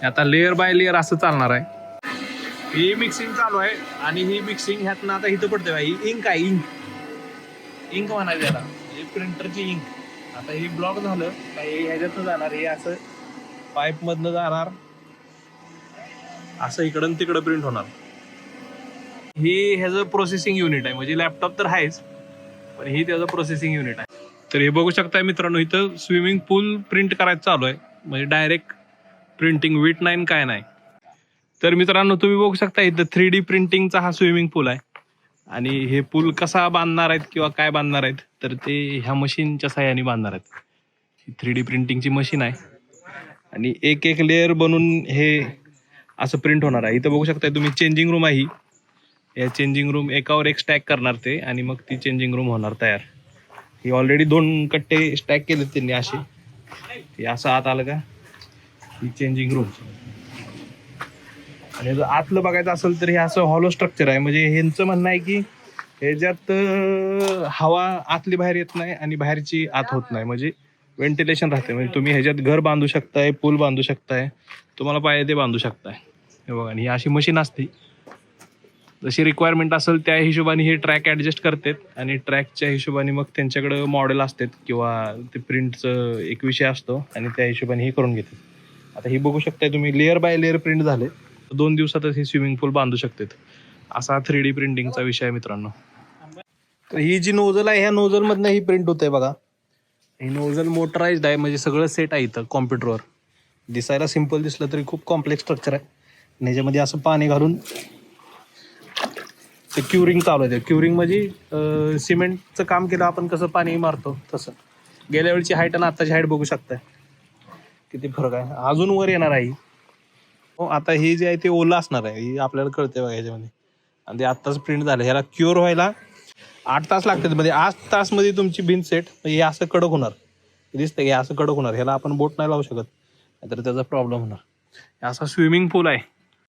आता layer by layer असं चालणार आहे. ही मिक्सिंग चालू आहे आणि ही मिक्सिंग ह्यातनं आता इथं पडते बा. ही इंक आहे, इंक म्हणायचं याला, ही प्रिंटरची इंक. आता ही ब्लॉक झालं काही ह्याच्यातनं जाणार, हे असं पाईप मधनं जाणार, असं इकडं तिकडं प्रिंट होणार. ही ह्याचं प्रोसेसिंग युनिट आहे. म्हणजे लॅपटॉप तर आहेच, पण ही त्याचं प्रोसेसिंग युनिट आहे. तर हे बघू शकता मित्रांनो, इथं स्विमिंग पूल प्रिंट करायचं चालू आहे. म्हणजे डायरेक्ट प्रिंटिंग, वीट नाही काय नाही. तर मित्रांनो तुम्ही बघू शकता इथं 3D प्रिंटिंगचा हा स्विमिंग पूल आहे. आणि हे पूल कसा बांधणार आहेत किंवा काय बांधणार आहेत, तर ते ह्या मशीनच्या सहाय्याने बांधणार आहेत. ही 3D प्रिंटिंगची मशीन आहे आणि एक एक लेअर बनून हे असं प्रिंट होणार आहे. इथं बघू शकता तुम्ही चेंजिंग रूम आहे. या चेंजिंग रूम एकावर एक स्टॅक करणार ते आणि मग ती चेंजिंग रूम होणार तयार. ही ऑलरेडी 2 कट्टे स्टॅक केलेत त्यांनी असे. हे असं आत आलं का, ही चेंजिंग रूम. आणि जर आतलं बघायचं असेल तर हे असं हॉलो स्ट्रक्चर आहे. म्हणजे ह्यांचं म्हणणं आहे की ह्याच्यात हवा आतली बाहेर येत नाही आणि बाहेरची आत होत नाही. म्हणजे व्हेंटिलेशन राहते. म्हणजे तुम्ही ह्याच्यात घर बांधू शकताय, पूल बांधू शकताय, तुम्हाला पाहिजे ते बांधू शकताय. हे बघा, आणि ही अशी मशीन असते, जशी रिक्वायरमेंट असेल त्या हिशोबाने हे ट्रॅक ॲडजस्ट करतात आणि ट्रॅकच्या हिशोबाने मग त्यांच्याकडं मॉडेल असतात किंवा ते प्रिंटचं एक विषय असतो आणि त्या हिशोबाने हे करून घेतात. आता ही बघू शकताय तुम्ही, लेअर बाय लेअर प्रिंट झाले. 2 दिवसातच हे स्विमिंग पूल बांधू शकतात. असा 3D प्रिंटिंगचा विषय आहे मित्रांनो. तर ही जी नोझल आहे, ह्या नोझलमधनं ही प्रिंट होते बघा. ही नोझल मोटराइज्ड आहे, म्हणजे सगळं सेट आहे इथं कॉम्प्युटरवर. दिसायला सिम्पल दिसलं तरी खूप कॉम्प्लेक्स स्ट्रक्चर आहे. आणि ह्याच्यामध्ये असं पाणी घालून ते क्युरिंग चालू आहे. क्युरिंग म्हणजे सिमेंटचं काम केलं आपण कसं पाणी मारतो तसं. गेल्या वेळची हाईट आणि आत्ताची हाईट बघू शकताय किती फरक आहे. अजून वर येणार आहे. हो, आता ही जी आहे ते ओलं असणार आहे, ही आपल्याला कळते बघा ह्याच्यामध्ये. आणि ते आत्ताच प्रिंट झालं. ह्याला क्युअर व्हायला 8 तास लागतात. म्हणजे 8 तासमध्ये तुमची भिंत सेट हे असं कडक होणार. दिसतं की असं कडक होणार. ह्याला आपण बोट नाही लावू शकत, नाहीतर त्याचा प्रॉब्लेम होणार. असा स्विमिंग पूल आहे